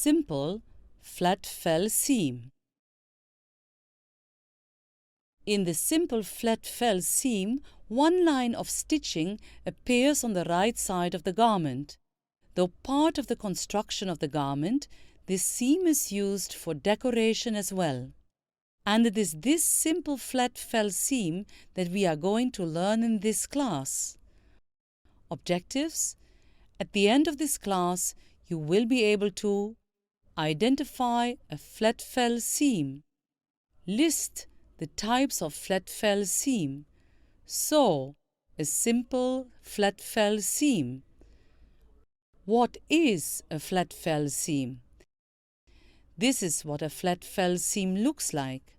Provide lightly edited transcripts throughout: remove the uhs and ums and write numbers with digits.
simple flat fell seam. In the simple flat fell seam, one line of stitching appears on the right side of the garment. Though part of the construction of the garment, this seam is used for decoration as well. And it is this simple flat fell seam that we are going to learn in this class. Objectives: at the end of this class, you will be able to identify a flat fell seam, list the types of flat fell seam, sew a simple flat fell seam. What is a flat fell seam? This is what a flat fell seam looks like.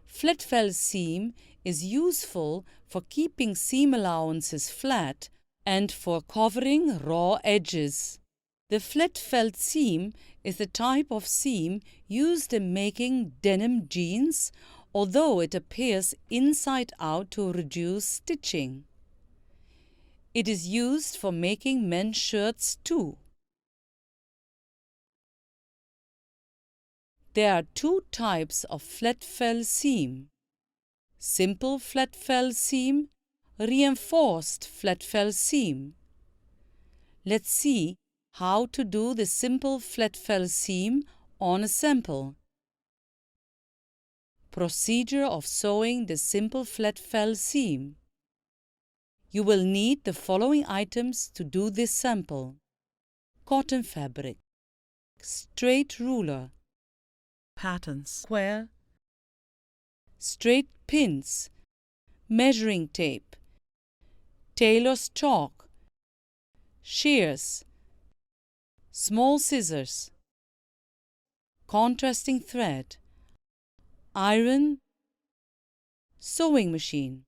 Flat fell seam is useful for keeping seam allowances flat and for covering raw edges. The flat fell seam is the type of seam used in making denim jeans, although it appears inside out to reduce stitching. It is used for making men's shirts too. There are two types of flat fell seam: simple flat fell seam, reinforced flat fell seam. Let's see how to do the simple flat fell seam on a sample. Procedure of sewing the simple flat fell seam. You will need the following items to do this sample: cotton fabric, straight ruler, pattern square, straight pins, measuring tape, tailor's chalk, shears, small scissors, contrasting thread, iron, sewing machine.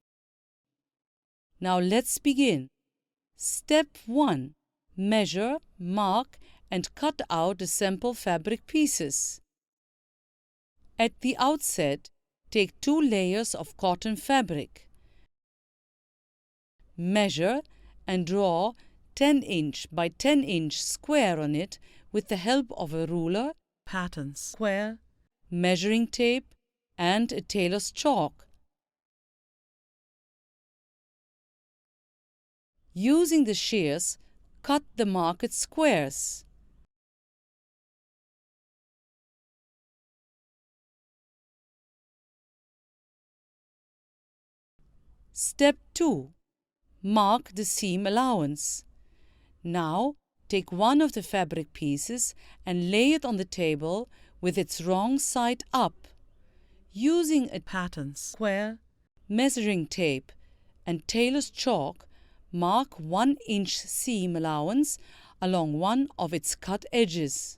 Now let's begin. Step 1. Measure, mark, and cut out the sample fabric pieces. At the outset, take 2 layers of cotton fabric. Measure and draw 10-inch by 10-inch square on it with the help of a ruler, pattern square, measuring tape, and a tailor's chalk. Using the shears, cut the marked squares. Step 2. Mark the seam allowance. Now, take one of the fabric pieces and lay it on the table with its wrong side up. Using a pattern square, measuring tape, and tailor's chalk, mark 1-inch seam allowance along one of its cut edges.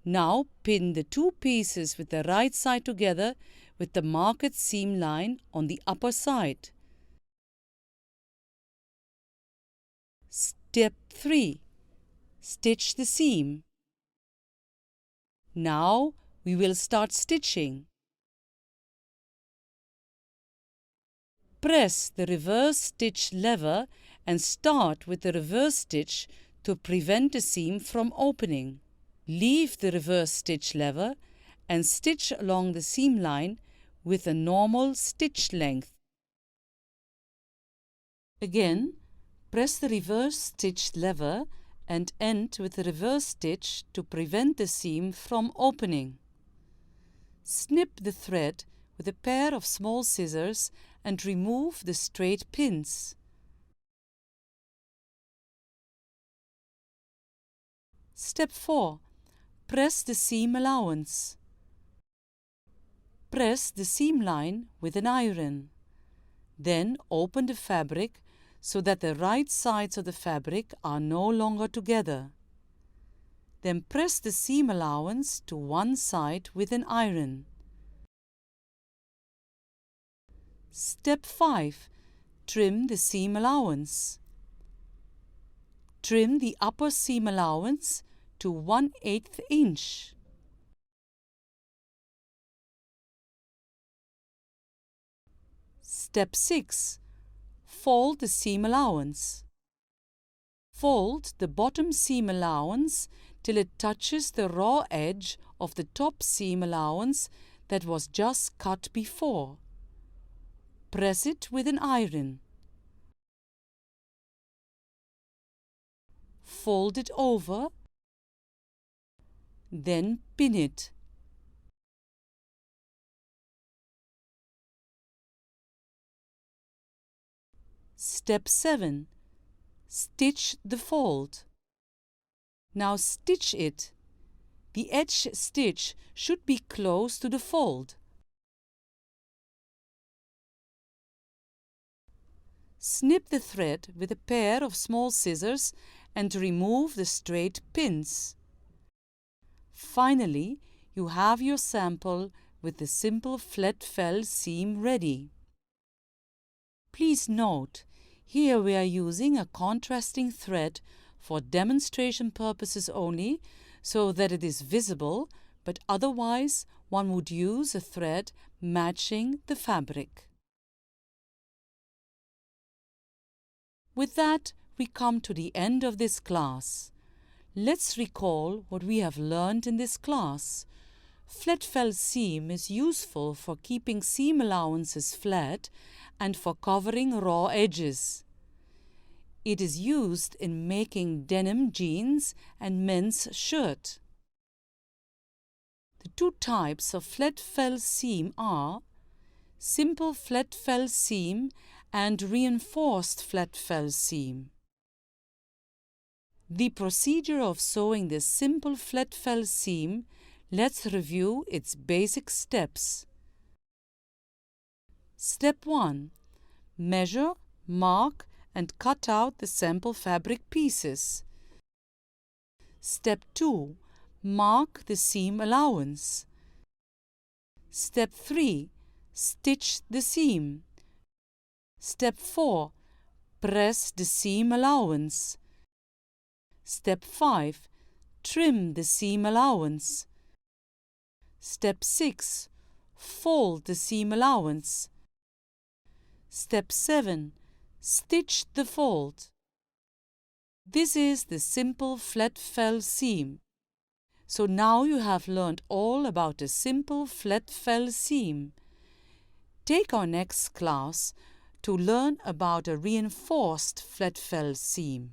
Now pin the 2 pieces with the right side together with the marked seam line on the upper side. Step 3. Stitch the seam. Now we will start stitching. Press the reverse stitch lever and start with the reverse stitch to prevent the seam from opening. Leave the reverse stitch lever and stitch along the seam line with a normal stitch length. Again, press the reverse stitch lever and end with the reverse stitch to prevent the seam from opening. Snip the thread with a pair of small scissors and remove the straight pins. Step 4. Press the seam allowance. Press the seam line with an iron. Then open the fabric so that the right sides of the fabric are no longer together. Then press the seam allowance to one side with an iron. Step 5. Trim the seam allowance. Trim the upper seam allowance to 1/8 inch. Step 6. Fold the seam allowance. Fold the bottom seam allowance till it touches the raw edge of the top seam allowance that was just cut before. Press it with an iron. Fold it over, then pin it. Step 7. Stitch the fold. Now stitch it. The edge stitch should be close to the fold. Snip the thread with a pair of small scissors and remove the straight pins. Finally, you have your sample with the simple flat fell seam ready. Please note, here we are using a contrasting thread for demonstration purposes only, so that it is visible, but otherwise one would use a thread matching the fabric. With that, we come to the end of this class. Let's recall what we have learned in this class. Flat fell seam is useful for keeping seam allowances flat and for covering raw edges. It is used in making denim jeans and men's shirt. The two types of flat fell seam are simple flat fell seam and reinforced flat fell seam. The procedure of sewing the simple flat fell seam, let's review its basic steps. Step 1. Measure, mark, and cut out the sample fabric pieces. Step 2. Mark the seam allowance. Step 3. Stitch the seam. Step 4. Press the seam allowance. Step 5. Trim the seam allowance. Step 6. Fold the seam allowance. Step 7. Stitch the fold. This is the simple flat fell seam. So now you have learned all about a simple flat fell seam. Take our next class to learn about a reinforced flat fell seam.